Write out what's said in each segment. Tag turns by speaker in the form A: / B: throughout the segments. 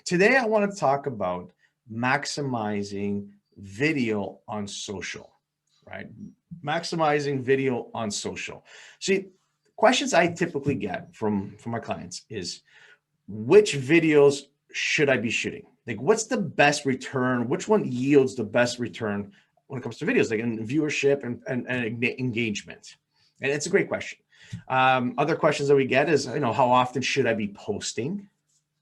A: Today, I want to talk about maximizing video on social, right? Maximizing video on social. See, questions I typically get from my clients is, which videos should I be shooting? Like, what's the best return? Which one yields the best return when it comes to videos, like in viewership and engagement? And it's a great question. Other questions that we get is, how often should I be posting?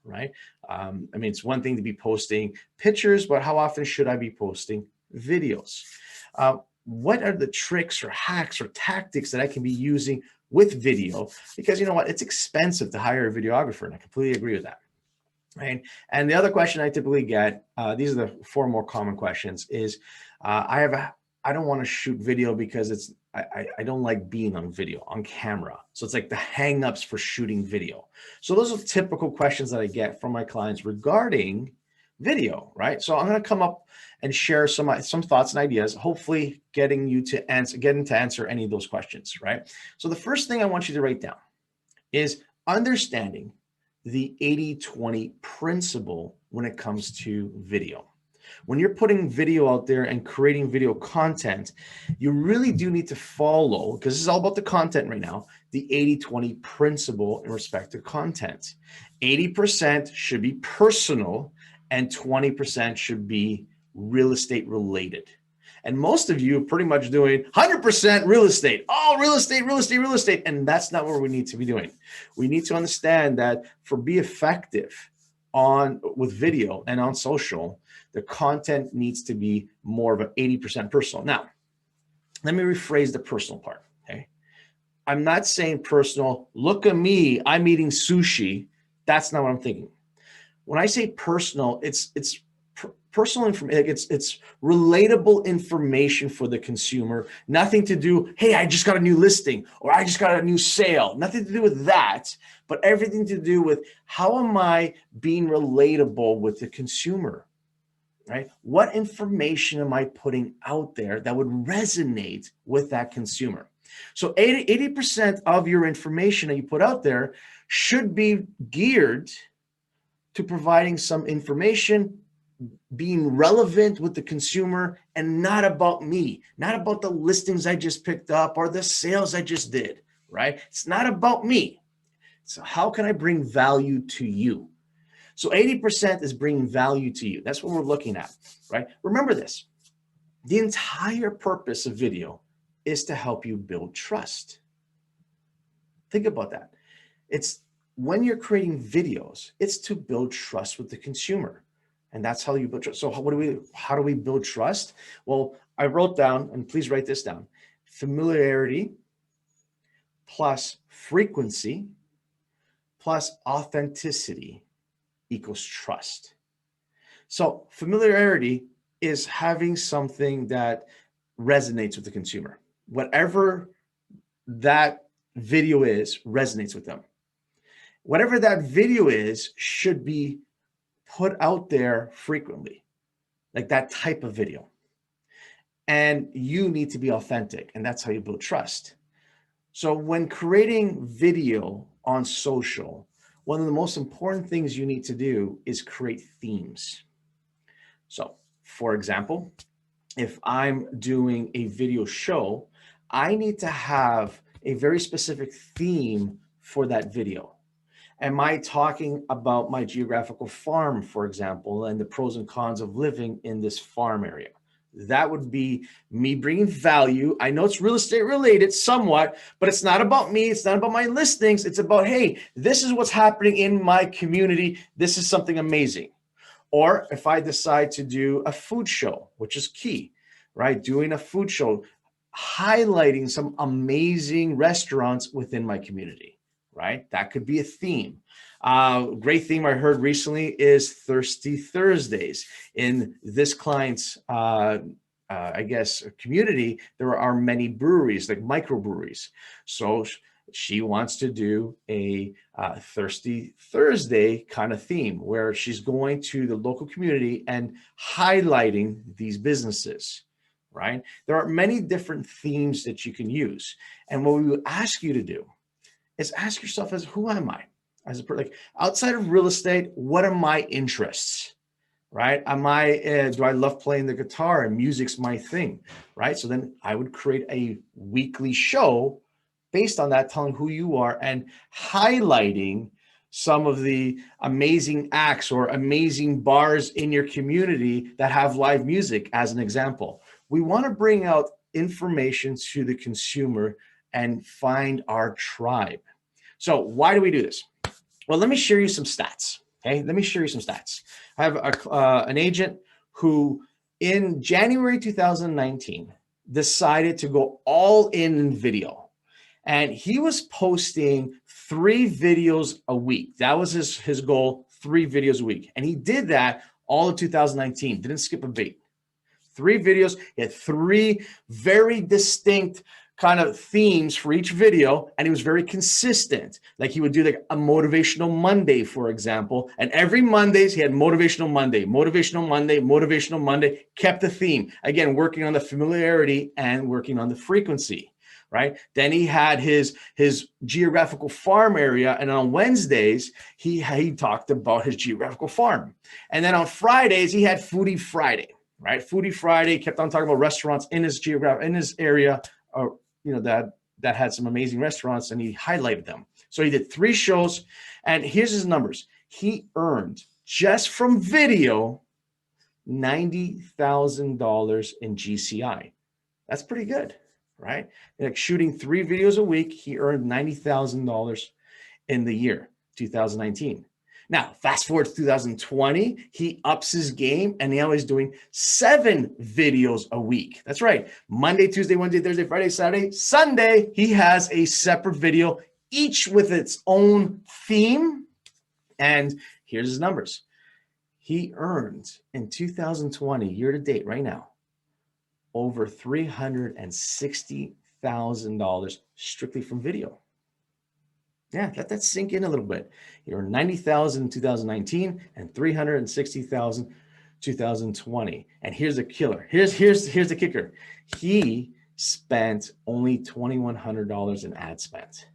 A: Right? I mean, it's one thing to be posting pictures, but how often should I be posting videos? What are the tricks or hacks or tactics that I can be using with video? Because you know what, it's expensive to hire a videographer, and I completely agree with that. Right. And the other question I typically get, these are the four more common questions, is I don't want to shoot video because I don't like being on video, on camera. So it's like the hangups for shooting video. So those are typical questions that I get from my clients regarding video, right? So I'm going to come up and share some thoughts and ideas, hopefully getting to answer any of those questions, right? So the first thing I want you to write down is understanding the 80-20 principle when it comes to video. When you're putting video out there and creating video content, you really do need to follow, because this is all about the content right now, the 80-20 principle in respect to content. 80% should be personal and 20% should be real estate related. And most of you are pretty much doing 100% real estate, all real estate, real estate, real estate. And that's not what we need to be doing. We need to understand that for be effective with video and on social, the content needs to be more of an 80% personal. Now, let me rephrase the personal part, okay? I'm not saying personal, look at me, I'm eating sushi. That's not what I'm thinking. When I say personal, it's personal information, it's relatable information for the consumer. Nothing to do, hey, I just got a new listing or I just got a new sale. Nothing to do with that, but everything to do with how am I being relatable with the consumer, right? What information am I putting out there that would resonate with that consumer? So 80% of your information that you put out there should be geared to providing some information, being relevant with the consumer, and not about me, not about the listings I just picked up or the sales I just did, right? It's not about me. So how can I bring value to you? So 80% is bringing value to you. That's what we're looking at, right? Remember this, the entire purpose of video is to help you build trust. Think about that. It's when you're creating videos, it's to build trust with the consumer. And that's how you build trust. So how do we build trust? Well, I wrote down, and please write this down, familiarity plus frequency plus authenticity equals trust. So familiarity is having something that resonates with the consumer. Whatever that video is, resonates with them. Whatever that video is should be put out there frequently, like that type of video. And you need to be authentic, and that's how you build trust. So when creating video on social, one of the most important things you need to do is create themes. So for example, if I'm doing a video show, I need to have a very specific theme for that video. Am I talking about my geographical farm, for example, and the pros and cons of living in this farm area? That would be me bringing value. I know it's real estate related somewhat, but it's not about me. It's not about my listings. It's about, hey, this is what's happening in my community. This is something amazing. Or if I decide to do a food show, which is key, right? Doing a food show, highlighting some amazing restaurants within my community, right? That could be a theme. Great theme I heard recently is Thirsty Thursdays. In this client's, I guess, community, there are many breweries, like microbreweries. So she wants to do a Thirsty Thursday kind of theme where she's going to the local community and highlighting these businesses, right? There are many different themes that you can use. And what we would ask you to do is ask yourself, who am I? Like outside of real estate, what are my interests? Right? Do I love playing the guitar and music's my thing, right? So then I would create a weekly show based on that, telling who you are and highlighting some of the amazing acts or amazing bars in your community that have live music as an example. We want to bring out information to the consumer and find our tribe. So why do we do this? Well, let me share you some stats. Okay, let me share you some stats. I have an agent who in January 2019 decided to go all in video. And he was posting 3 videos a week. That was his goal, 3 videos a week. And he did that all of 2019, didn't skip a beat. 3 videos, he had 3 very distinct kind of themes for each video, and he was very consistent. Like he would do like a motivational Monday, for example, and every Mondays he had motivational Monday, motivational Monday, motivational Monday, kept the theme. Again, working on the familiarity and working on the frequency, right? Then he had his geographical farm area, and on Wednesdays he talked about his geographical farm. And then on Fridays he had Foodie Friday, right? Foodie Friday, kept on talking about restaurants in his area, or that had some amazing restaurants, and he highlighted them. So he did 3 shows, and here's his numbers. He earned just from video $90,000 in GCI. That's pretty good, right? Like shooting 3 videos a week, he earned $90,000 in the year 2019. Now, fast forward to 2020, he ups his game, and now he's doing 7 videos a week. That's right. Monday, Tuesday, Wednesday, Thursday, Friday, Saturday, Sunday, he has a separate video, each with its own theme. And here's his numbers. He earned in 2020, year to date, right now, over $360,000 strictly from video. Yeah, let that sink in a little bit. You earned $90,000 in 2019 and $360,000 2020. And here's the killer. Here's the kicker. He spent only $2,100 in ad spend,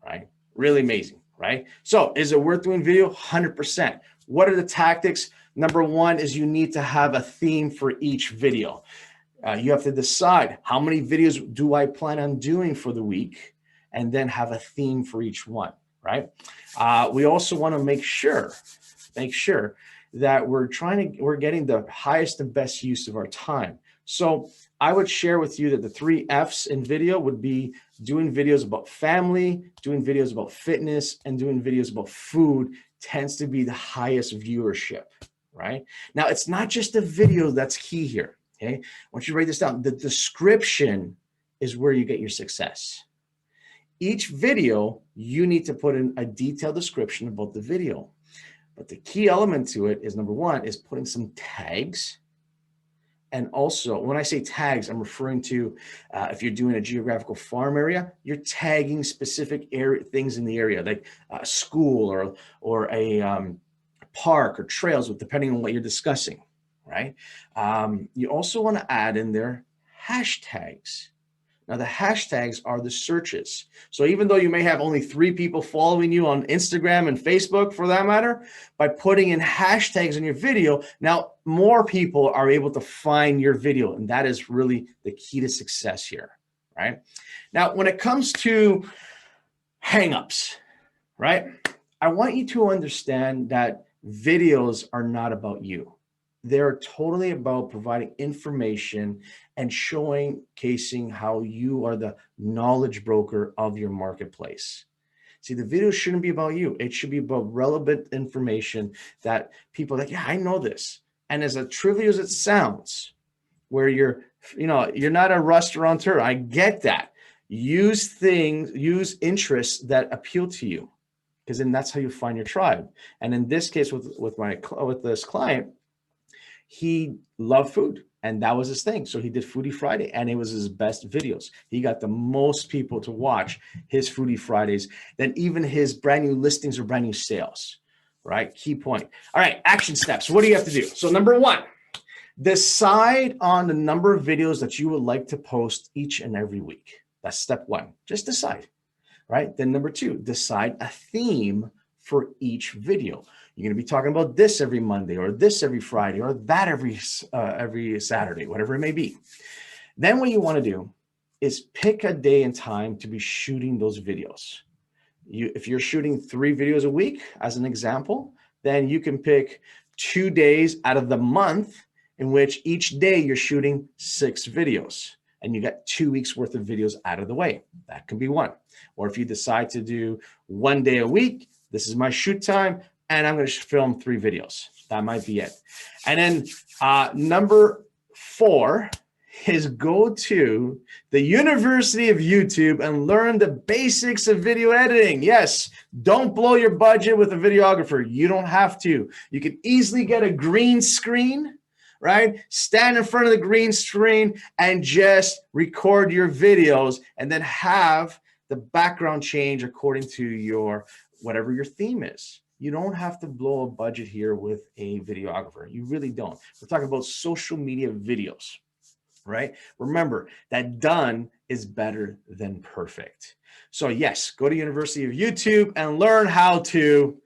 A: right? Really amazing, right? So is it worth doing video? 100%. What are the tactics? Number 1 is you need to have a theme for each video. You have to decide how many videos do I plan on doing for the week, and then have a theme for each one, right? We also want to make sure that we're getting the highest and best use of our time. So I would share with you that the 3 F's in video would be doing videos about family, doing videos about fitness, and doing videos about food tends to be the highest viewership, right? Now, it's not just the video that's key here, okay? I want you to write this down. The description is where you get your success. Each video, you need to put in a detailed description about the video. But the key element to it is, number 1, is putting some tags. And also, when I say tags, I'm referring to if you're doing a geographical farm area, you're tagging specific things in the area, like a school or a park or trails, depending on what you're discussing, right? You also want to add in there hashtags. Now, the hashtags are the searches. So even though you may have only 3 people following you on Instagram and Facebook, for that matter, by putting in hashtags in your video, now more people are able to find your video. And that is really the key to success here, right? Now, when it comes to hangups, right? I want you to understand that videos are not about you. They're totally about providing information and showcasing how you are the knowledge broker of your marketplace. See, the video shouldn't be about you. It should be about relevant information that people are like, yeah, I know this. And as trivial as it sounds, where you're not a restaurateur, I get that. Use interests that appeal to you, because then that's how you find your tribe. And in this case, with this client, he loved food, and that was his thing. So he did Foodie Friday, and it was his best videos. He got the most people to watch his Foodie Fridays than even his brand new listings or brand new sales, right? Key point. All right, action steps. What do you have to do? So number 1, decide on the number of videos that you would like to post each and every week. That's step 1. Just decide, right? Then number 2, decide a theme for each video. You're going to be talking about this every Monday, or this every Friday, or that every Saturday, whatever it may be. Then what you want to do is pick a day and time to be shooting those videos. If you're shooting 3 videos a week, as an example, then you can pick 2 days out of the month in which each day you're shooting 6 videos, and you got 2 weeks worth of videos out of the way. That can be one. Or if you decide to do 1 day a week, this is my shoot time, and I'm going to film 3 videos. That might be it. And then number 4 is go to the University of YouTube and learn the basics of video editing. Yes, don't blow your budget with a videographer. You don't have to. You can easily get a green screen, right? Stand in front of the green screen and just record your videos, and then have the background change according to your whatever your theme is. You don't have to blow a budget here with a videographer. You really don't. We're talking about social media videos, right? Remember that done is better than perfect. So yes, go to University of YouTube and learn how to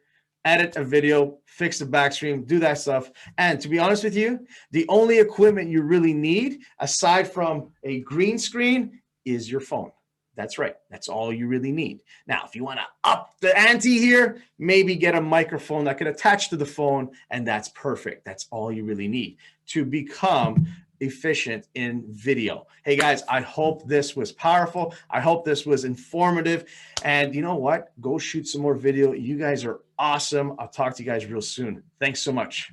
A: edit a video, fix the backstream, do that stuff. And to be honest with you, the only equipment you really need, aside from a green screen, is your phone. That's right. That's all you really need. Now, if you want to up the ante here, maybe get a microphone that can attach to the phone, and that's perfect. That's all you really need to become efficient in video. Hey guys, I hope this was powerful. I hope this was informative. And you know what? Go shoot some more video. You guys are awesome. I'll talk to you guys real soon. Thanks so much.